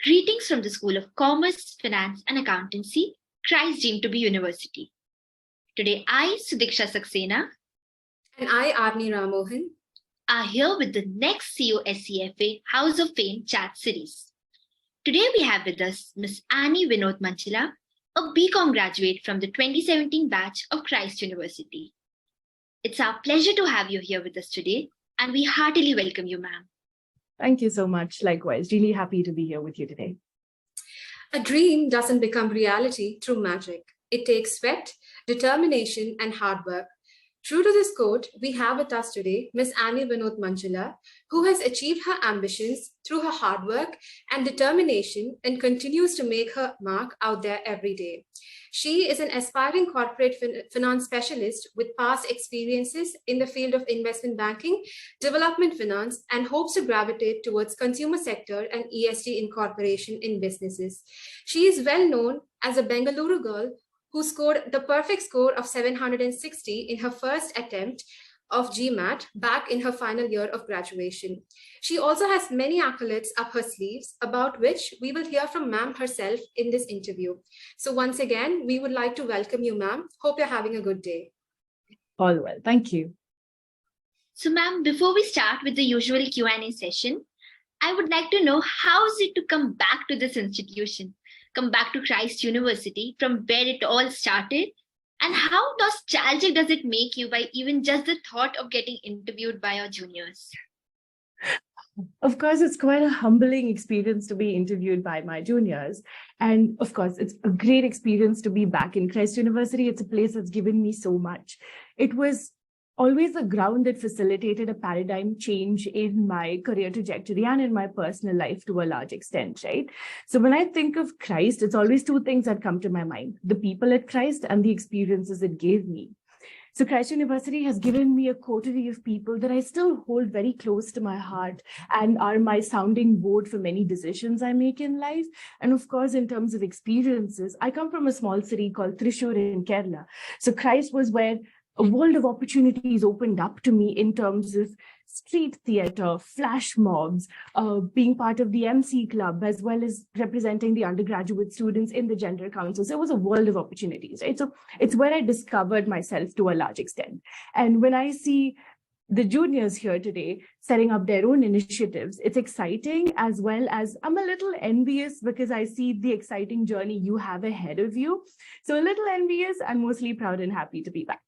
Greetings from the School of Commerce, Finance and Accountancy, Christ deemed to be University. Today I, Sudiksha Saksena, and I, Aarani Rammohan, are here with the next CO SCFA House of Fame chat series. Today we have with us Ms. Annie Vinod Manjilla, a BCom graduate from the 2017 batch of Christ University. It's our pleasure to have you here with us today, and we heartily welcome you, ma'am. Thank you so much. Likewise, really happy to be here with you today. A dream doesn't become reality through magic. It takes sweat, determination, and hard work. True to this quote, we have with us today Ms. Annie Vinod Manjilla, who has achieved her ambitions through her hard work and determination and continues to make her mark out there every day. She is an aspiring corporate finance specialist with past experiences in the field of investment banking, development finance, and hopes to gravitate towards consumer sector and ESG incorporation in businesses. She is well known as a Bengaluru girl who scored the perfect score of 760 in her first attempt of GMAT back in her final year of graduation. She also has many accolades up her sleeves, about which we will hear from ma'am herself in this interview. So once again, we would like to welcome you, ma'am. Hope you're having a good day. All well, thank you. So ma'am, before we start with the usual Q&A session, I would like to know how is it to come back to this institution, come back to Christ University from where it all started, and how nostalgic does it make you by even just the thought of getting interviewed by your juniors? Of course, it's quite a humbling experience to be interviewed by my juniors. And of course, it's a great experience to be back in Christ University. It's a place that's given me so much. It was always a ground that facilitated a paradigm change in my career trajectory and in my personal life to a large extent, right? So when I think of Christ, it's always two things that come to my mind: the people at Christ and the experiences it gave me. So Christ University has given me a coterie of people that I still hold very close to my heart and are my sounding board for many decisions I make in life. And of course, in terms of experiences, I come from a small city called Thrissur in Kerala. So Christ was where a world of opportunities opened up to me in terms of street theater, flash mobs, being part of the MC club, as well as representing the undergraduate students in the gender councils. It was a world of opportunities, right? So it's where I discovered myself to a large extent. And when I see the juniors here today setting up their own initiatives, it's exciting, as well as I'm a little envious because I see the exciting journey you have ahead of you. So a little envious and mostly proud and happy to be back.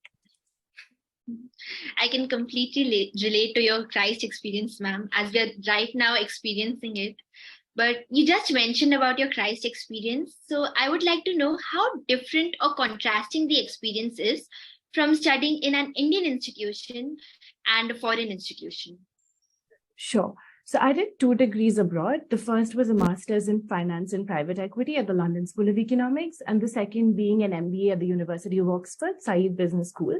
I can completely relate to your Christ experience, ma'am, as we're right now experiencing it. But you just mentioned about your Christ experience. So I would like to know how different or contrasting the experience is from studying in an Indian institution and a foreign institution. Sure. So I did 2 degrees abroad. The first was a master's in finance and private equity at the London School of Economics, and the second being an MBA at the University of Oxford, Said Business School.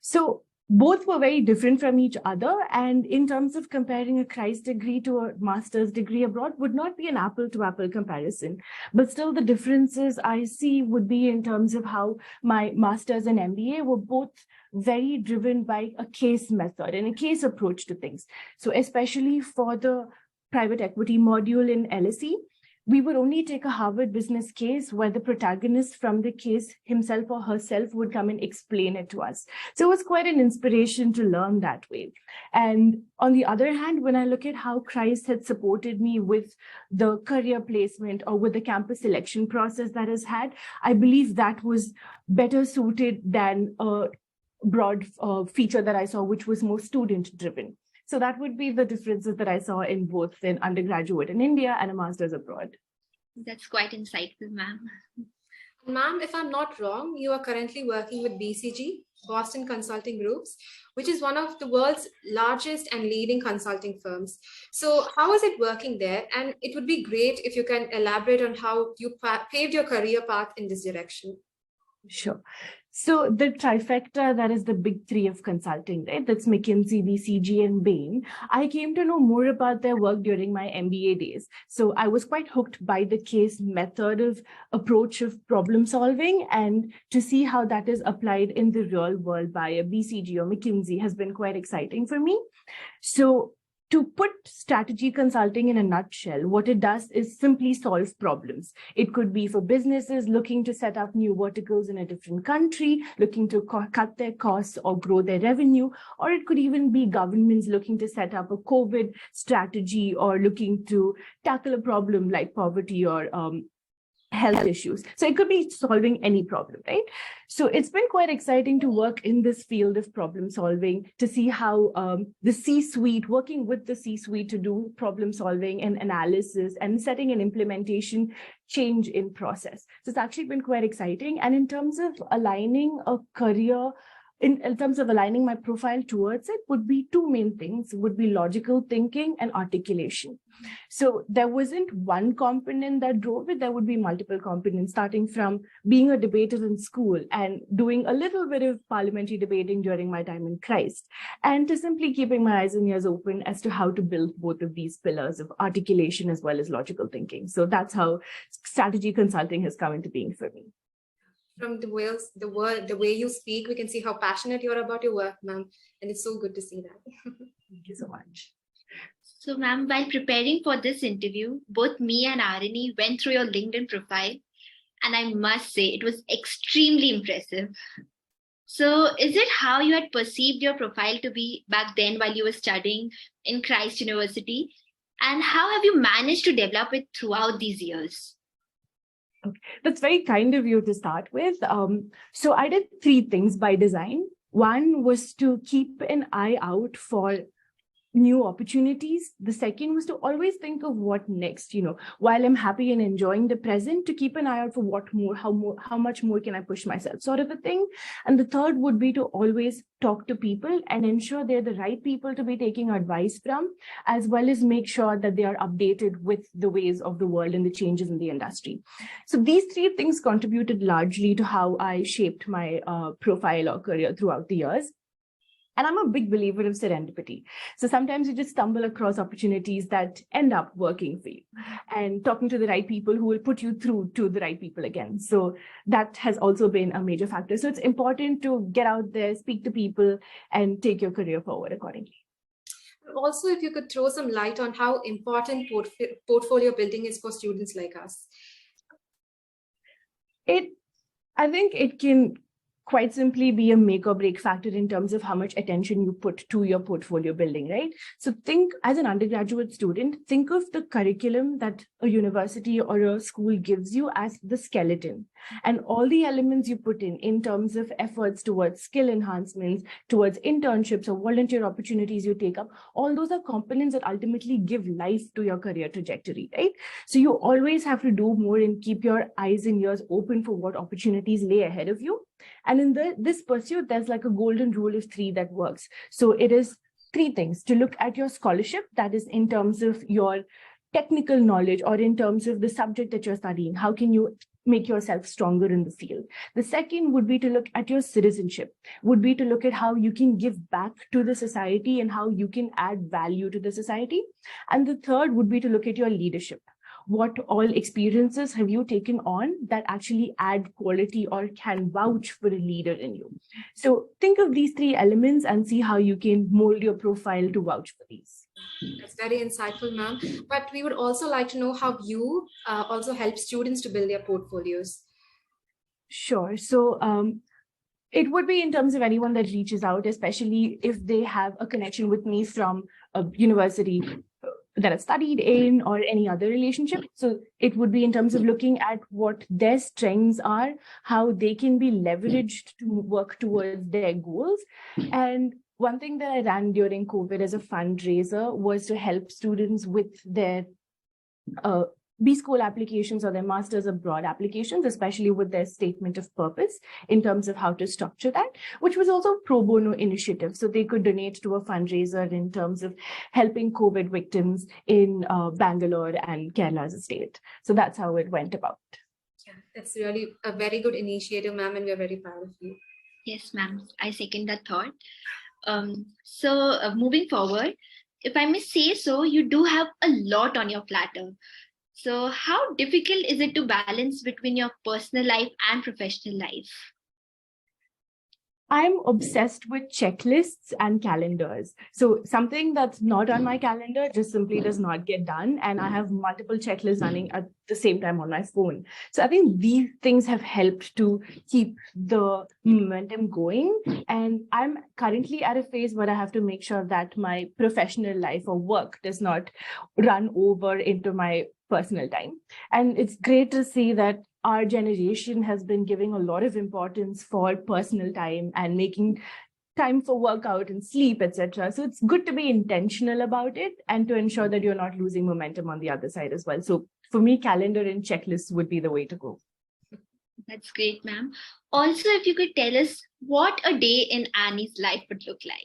So both were very different from each other. And in terms of comparing a Christ degree to a master's degree abroad would not be an apple to apple comparison. But still the differences I see would be in terms of how my master's and MBA were both very driven by a case method and a case approach to things. So especially for the private equity module in LSE, we would only take a Harvard business case where the protagonist from the case himself or herself would come and explain it to us. So it was quite an inspiration to learn that way. And on the other hand, when I look at how Christ had supported me with the career placement or with the campus selection process that has had, I believe that was better suited than a broad feature that I saw, which was more student driven. So that would be the differences that I saw in both an undergraduate in India and a master's abroad. That's quite insightful, ma'am. Ma'am, if I'm not wrong, you are currently working with BCG, Boston Consulting Groups, which is one of the world's largest and leading consulting firms. So how is it working there? And it would be great if you can elaborate on how you paved your career path in this direction. Sure. So the trifecta, that is the big three of consulting, right? That's McKinsey, BCG, and Bain. I came to know more about their work during my MBA days. So I was quite hooked by the case method of approach of problem solving, and to see how that is applied in the real world by a BCG or McKinsey has been quite exciting for me. So To put strategy consulting in a nutshell, what it does is simply solve problems. It could be for businesses looking to set up new verticals in a different country, looking to cut their costs or grow their revenue, or it could even be governments looking to set up a COVID strategy or looking to tackle a problem like poverty or health issues. So it could be solving any problem, right? So it's been quite exciting to work in this field of problem solving, to see how the C-suite, working with the C-suite to do problem solving and analysis and setting an implementation change in process. So it's actually been quite exciting. And in terms of aligning a career, in terms of aligning my profile towards it, would be two main things, would be logical thinking and articulation. So there wasn't one component that drove it. There would be multiple components, starting from being a debater in school and doing a little bit of parliamentary debating during my time in Christ, and to simply keeping my eyes and ears open as to how to build both of these pillars of articulation as well as logical thinking. So that's how strategy consulting has come into being for me. From the way you speak, we can see how passionate you are about your work, ma'am. And it's so good to see that. Thank you so much. So, ma'am, while preparing for this interview, both me and Aarani went through your LinkedIn profile, and I must say it was extremely impressive. So, is it how you had perceived your profile to be back then while you were studying in Christ University? And how have you managed to develop it throughout these years? Okay. That's very kind of you to start with. So I did three things by design. One was to keep an eye out for new opportunities. The second was to always think of what next, while I'm happy and enjoying the present, to keep an eye out for what more, how much more can I push myself, sort of a thing. And the third would be to always talk to people and ensure they're the right people to be taking advice from, as well as make sure that they are updated with the ways of the world and the changes in the industry. So these three things contributed largely to how I shaped my profile or career throughout the years. And I'm a big believer of serendipity. So sometimes you just stumble across opportunities that end up working for you, and talking to the right people who will put you through to the right people again. So that has also been a major factor. So it's important to get out there, speak to people, and take your career forward accordingly. Also, if you could throw some light on how important portfolio building is for students like us. I think it can quite simply be a make or break factor in terms of how much attention you put to your portfolio building, right? So think, as an undergraduate student, think of the curriculum that a university or a school gives you as the skeleton, and all the elements you put in terms of efforts towards skill enhancements, towards internships or volunteer opportunities you take up. All those are components that ultimately give life to your career trajectory, right? So you always have to do more and keep your eyes and ears open for what opportunities lay ahead of you. And in this pursuit, there's like a golden rule of three that works. So it is three things: to look at your scholarship, that is in terms of your technical knowledge or in terms of the subject that you're studying. How can you make yourself stronger in the field? The second would be to look at your citizenship, would be to look at how you can give back to the society and how you can add value to the society. And the third would be to look at your leadership. What all experiences have you taken on that actually add quality or can vouch for a leader in you? So think of these three elements and see how you can mold your profile to vouch for these. That's very insightful, ma'am. But we would also like to know how you also help students to build their portfolios. Sure. So it would be in terms of anyone that reaches out, especially if they have a connection with me from a university that I've studied in or any other relationship. So it would be in terms of looking at what their strengths are, how they can be leveraged to work towards their goals. And one thing that I ran during COVID as a fundraiser was to help students with their B-School applications or their Masters Abroad applications, especially with their statement of purpose in terms of how to structure that, which was also a pro bono initiative. So they could donate to a fundraiser in terms of helping COVID victims in Bangalore and Kerala as a state. So that's how it went about. Yeah, that's really a very good initiative, ma'am, and we're very proud of you. Yes, ma'am. I second that thought. So moving forward, if I may say so, you do have a lot on your platter. So how difficult is it to balance between your personal life and professional life? I'm obsessed with checklists and calendars. So something that's not on my calendar just simply does not get done. And I have multiple checklists running at the same time on my phone. So I think these things have helped to keep the momentum going. And I'm currently at a phase where I have to make sure that my professional life or work does not run over into my personal time. And it's great to see that our generation has been giving a lot of importance for personal time and making time for workout and sleep, etc. So it's good to be intentional about it and to ensure that you're not losing momentum on the other side as well. So for me, calendar and checklists would be the way to go. That's great, ma'am. Also, if you could tell us what a day in Annie's life would look like.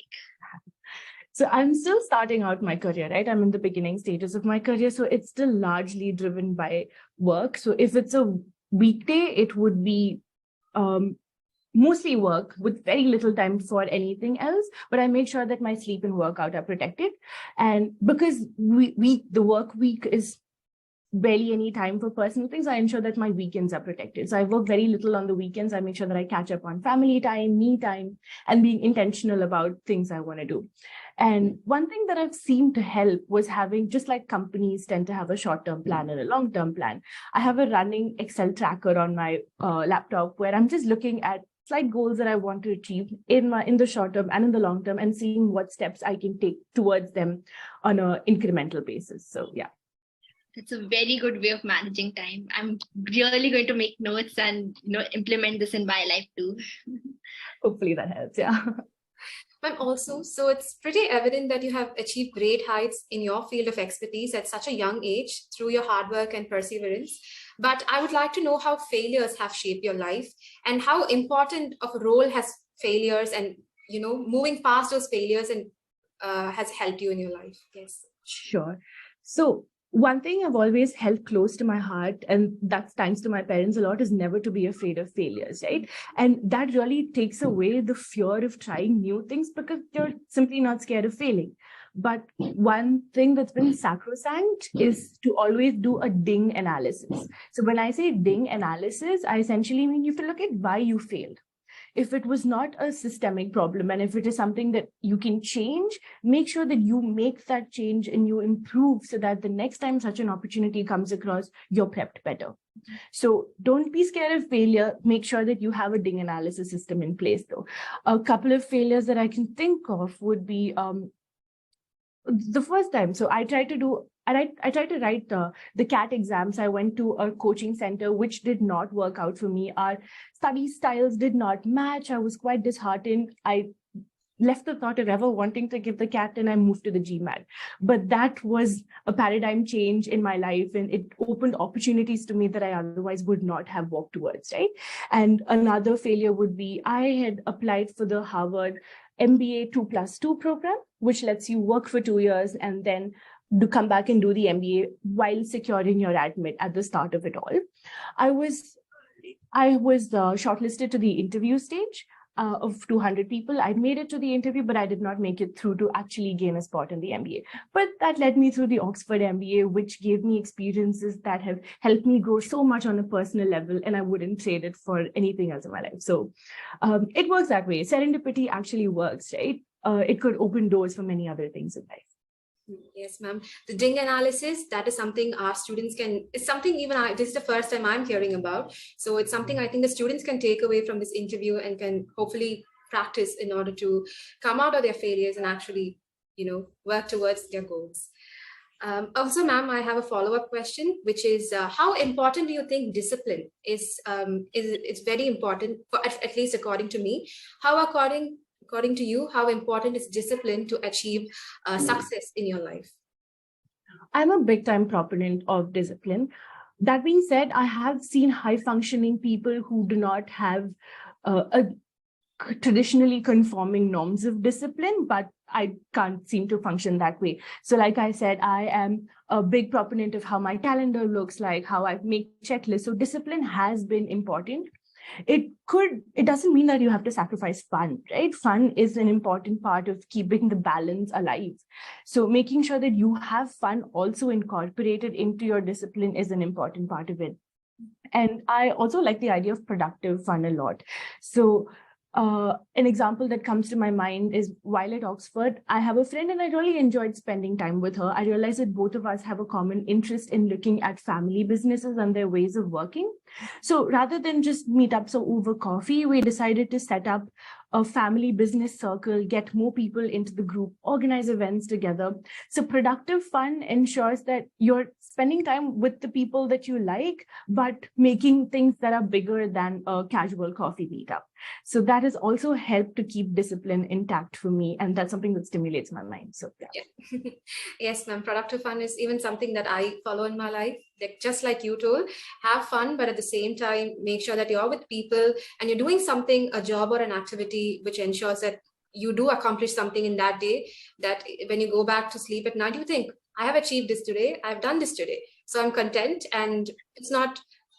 So I'm still starting out my career, right? I'm in the beginning stages of my career. So it's still largely driven by work. So if it's a weekday, it would be mostly work with very little time for anything else, but I make sure that my sleep and workout are protected. And because the work week is barely any time for personal things, I ensure that my weekends are protected. So I work very little on the weekends. I make sure that I catch up on family time, me time, and being intentional about things I want to do. And one thing that I've seen to help was having, just like companies tend to have a short-term plan and a long-term plan, I have a running Excel tracker on my laptop where I'm just looking at slight goals that I want to achieve in the short term and in the long term and seeing what steps I can take towards them on an incremental basis. So yeah. That's a very good way of managing time. I'm really going to make notes and implement this in my life too. Hopefully that helps. Yeah. But also, so it's pretty evident that you have achieved great heights in your field of expertise at such a young age through your hard work and perseverance. But I would like to know how failures have shaped your life and how important of a role has failures and, moving past those failures and has helped you in your life. Yes. Sure. So one thing I've always held close to my heart, and that's thanks to my parents a lot, is never to be afraid of failures, right? And that really takes away the fear of trying new things because you're simply not scared of failing. But one thing that's been sacrosanct is to always do a ding analysis. So when I say ding analysis, I essentially mean you have to look at why you failed. If it was not a systemic problem and if it is something that you can change, make sure that you make that change and you improve so that the next time such an opportunity comes across, you're prepped better. So don't be scared of failure. Make sure that you have a ding analysis system in place though. A couple of failures that I can think of would be the first time. So I tried to write the CAT exams. I went to a coaching center, which did not work out for me. Our study styles did not match. I was quite disheartened. I left the thought of ever wanting to give the CAT and I moved to the GMAT. But that was a paradigm change in my life and it opened opportunities to me that I otherwise would not have walked towards, right? And another failure would be I had applied for the Harvard MBA 2+2 program, which lets you work for 2 years and then come back and do the MBA while securing your admit at the start of it all. I was shortlisted to the interview stage of 200 people. I made it to the interview, but I did not make it through to actually gain a spot in the MBA. But that led me through the Oxford MBA, which gave me experiences that have helped me grow so much on a personal level, and I wouldn't trade it for anything else in my life. So it works that way. Serendipity actually works, right? It could open doors for many other things in life. Yes, ma'am. The ding analysis, that is something our students it's something this is the first time I'm hearing about. So it's something I think the students can take away from this interview and can hopefully practice in order to come out of their failures and actually, work towards their goals. Also, ma'am, I have a follow-up question, which is how important do you think discipline is? It's very important, at least according to me. According to you, how important is discipline to achieve success in your life? I'm a big time proponent of discipline. That being said, I have seen high functioning people who do not have a traditionally conforming norms of discipline, but I can't seem to function that way. So like I said, I am a big proponent of how my calendar looks like, how I make checklists. So discipline has been important. It doesn't mean that you have to sacrifice fun, right? Fun is an important part of keeping the balance alive. So making sure that you have fun also incorporated into your discipline is an important part of it. And I also like the idea of productive fun a lot. So An example that comes to my mind is while at Oxford, I have a friend and I really enjoyed spending time with her. I realized that both of us have a common interest in looking at family businesses and their ways of working. So rather than just meet up over coffee, we decided to set up a family business circle, get more people into the group, organize events together. So productive fun ensures that you're spending time with the people that you like, but making things that are bigger than a casual coffee meetup. So that has also helped to keep discipline intact for me. And that's something that stimulates my mind. So yeah. Yes, ma'am. Productive fun is even something that I follow in my life. Like, just like you told, have fun, but at the same time, make sure that you're with people and you're doing something, a job or an activity, which ensures that you do accomplish something in that day, that when you go back to sleep at night, you think, I have achieved this today. I've done this today. So I'm content, and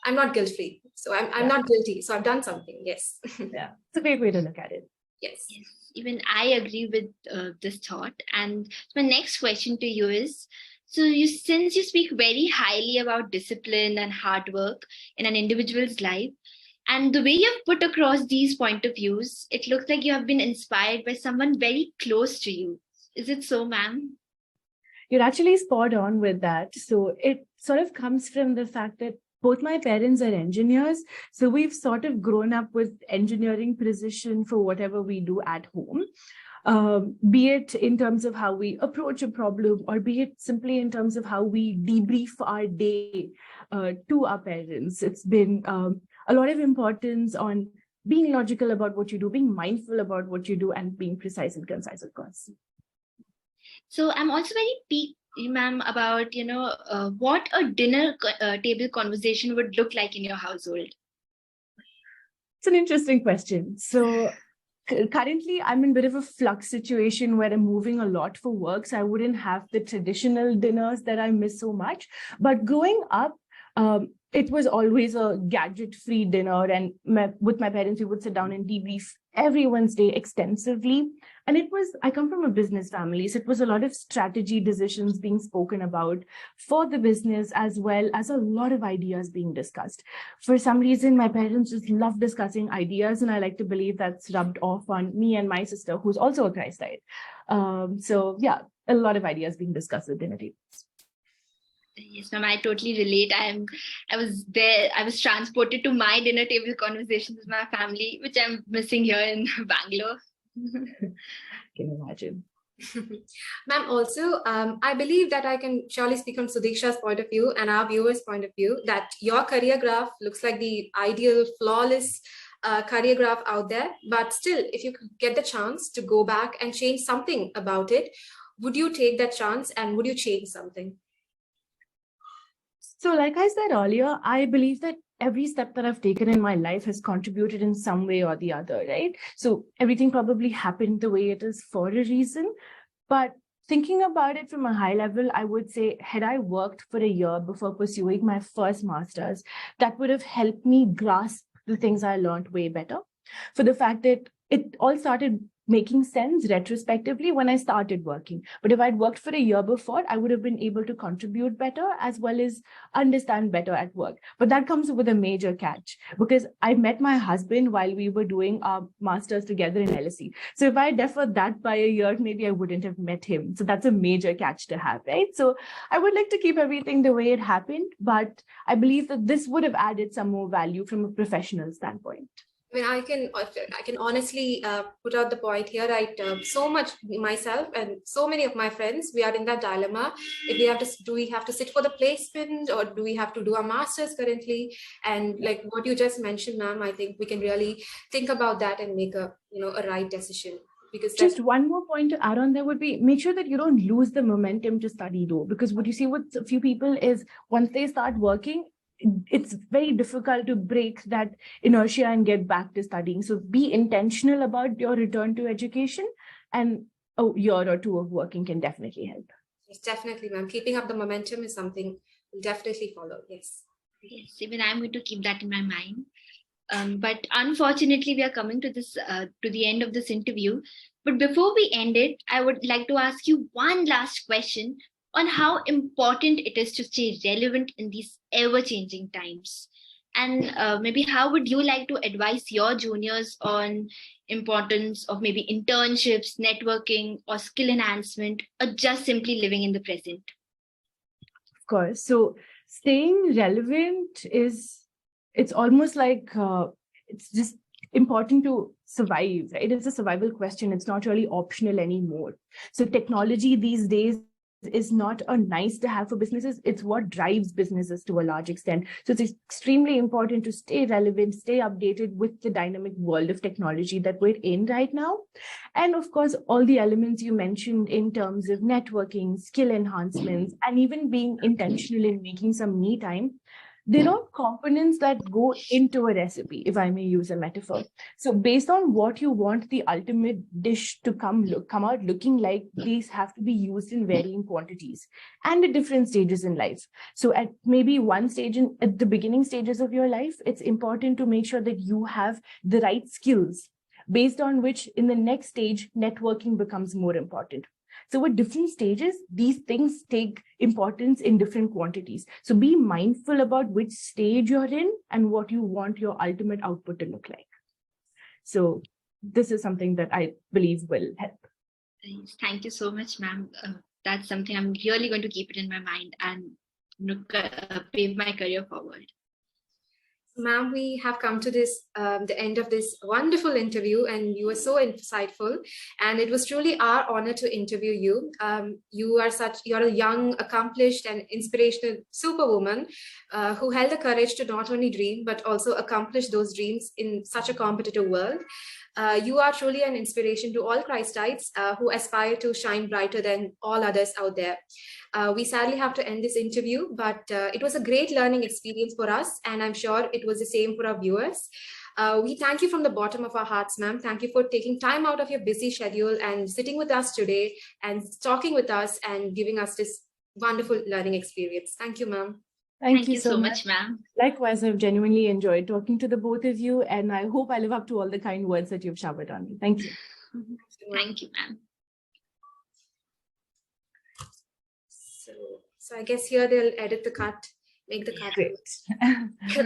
I'm not guilt-free. So I'm not guilty. So I've done something. Yes. Yeah. It's a great way to look at it. Yes. Yes, even I agree with this thought. And my next question to you is, since you speak very highly about discipline and hard work in an individual's life, and the way you've put across these point of views, it looks like you have been inspired by someone very close to you. Is it so, ma'am? You're actually spot on with that. So it sort of comes from the fact that both my parents are engineers. So we've sort of grown up with engineering precision for whatever we do at home. Be it in terms of how we approach a problem, or be it simply in terms of how we debrief our day to our parents. It's been a lot of importance on being logical about what you do, being mindful about what you do, and being precise and concise, of course. So I'm also very piqued, ma'am, about, what a dinner table conversation would look like in your household. It's an interesting question. So currently, I'm in a bit of a flux situation where I'm moving a lot for work. So I wouldn't have the traditional dinners that I miss so much. But growing up, it was always a gadget-free dinner. And with my parents, we would sit down and debrief every Wednesday extensively. And I come from a business family, so it was a lot of strategy decisions being spoken about for the business, as well as a lot of ideas being discussed. For some reason, my parents just love discussing ideas, and I like to believe that's rubbed off on me and my sister, who's also a Christite. So yeah, a lot of ideas being discussed at dinner tables. Yes, ma'am, I totally relate. I was there. I was transported to my dinner table conversations with my family, which I'm missing here in Bangalore. Can imagine. Ma'am, also, I believe that I can surely speak from Sudiksha's point of view and our viewers' point of view, that your career graph looks like the ideal, flawless career graph out there. But still, if you could get the chance to go back and change something about it, would you take that chance, and would you change something? So like I said earlier, I believe that every step that I've taken in my life has contributed in some way or the other, right? So everything probably happened the way it is for a reason. But thinking about it from a high level, I would say, had I worked for a year before pursuing my first master's, that would have helped me grasp the things I learned way better. For the fact that it all started making sense retrospectively when I started working. But if I'd worked for a year before, I would have been able to contribute better as well as understand better at work. But that comes with a major catch, because I met my husband while we were doing our masters together in LSE. So if I deferred that by a year, maybe I wouldn't have met him. So that's a major catch to have, right? So I would like to keep everything the way it happened, but I believe that this would have added some more value from a professional standpoint. I mean, I can honestly put out the point here, right? So much myself and so many of my friends, we are in that dilemma. If do we have to sit for the placement, or do we have to do our masters currently? And like what you just mentioned, ma'am, I think we can really think about that and make a right decision. Because just one more point to add on there would be, make sure that you don't lose the momentum to study though, because what you see with a few people is once they start working, it's very difficult to break that inertia and get back to studying. So be intentional about your return to education, and a year or two of working can definitely help. Yes, definitely, ma'am. Keeping up the momentum is something we'll definitely follow. Yes. Yes, even I'm going to keep that in my mind. But unfortunately, we are coming to the end of this interview. But before we end it, I would like to ask you one last question on how important it is to stay relevant in these ever-changing times. And maybe how would you like to advise your juniors on importance of maybe internships, networking, or skill enhancement, or just simply living in the present? Of course. So staying relevant it's almost like it's just important to survive, right? It's a survival question. It's not really optional anymore. So technology these days is not a nice to have for businesses. It's what drives businesses to a large extent. So it's extremely important to stay relevant, stay updated with the dynamic world of technology that we're in right now. And of course, all the elements you mentioned in terms of networking, skill enhancements, and even being intentional in making some me time, they're all components that go into a recipe, if I may use a metaphor. So based on what you want the ultimate dish to come out looking like, these have to be used in varying quantities and at different stages in life. So at maybe one stage at the beginning stages of your life, it's important to make sure that you have the right skills, based on which in the next stage, networking becomes more important. So at different stages, these things take importance in different quantities. So be mindful about which stage you're in and what you want your ultimate output to look like. So this is something that I believe will help. Thank you so much, ma'am. That's something I'm really going to keep it in my mind and pave my career forward. Ma'am, we have come to the end of this wonderful interview, and you were so insightful. And it was truly our honor to interview you. You're a young, accomplished, and inspirational superwoman who held the courage to not only dream but also accomplish those dreams in such a competitive world. You are truly an inspiration to all Christites who aspire to shine brighter than all others out there. We sadly have to end this interview, but it was a great learning experience for us, and I'm sure it was the same for our viewers. We thank you from the bottom of our hearts, ma'am. Thank you for taking time out of your busy schedule and sitting with us today and talking with us and giving us this wonderful learning experience. Thank you, ma'am. Thank you so much, ma'am. Likewise, I've genuinely enjoyed talking to the both of you, and I hope I live up to all the kind words that you've showered on me. Thank you. Thank you, ma'am. So I guess here they'll edit the cut, make the cut. Great.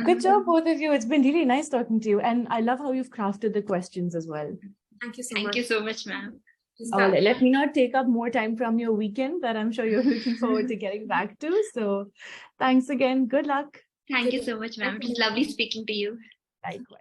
Good job, both of you. It's been really nice talking to you. And I love how you've crafted the questions as well. Thank you so much. Thank you so much, ma'am. Let me not take up more time from your weekend that I'm sure you're looking forward to getting back to. So thanks again. Good luck. Thank you so much, ma'am. It was lovely speaking to you. Likewise.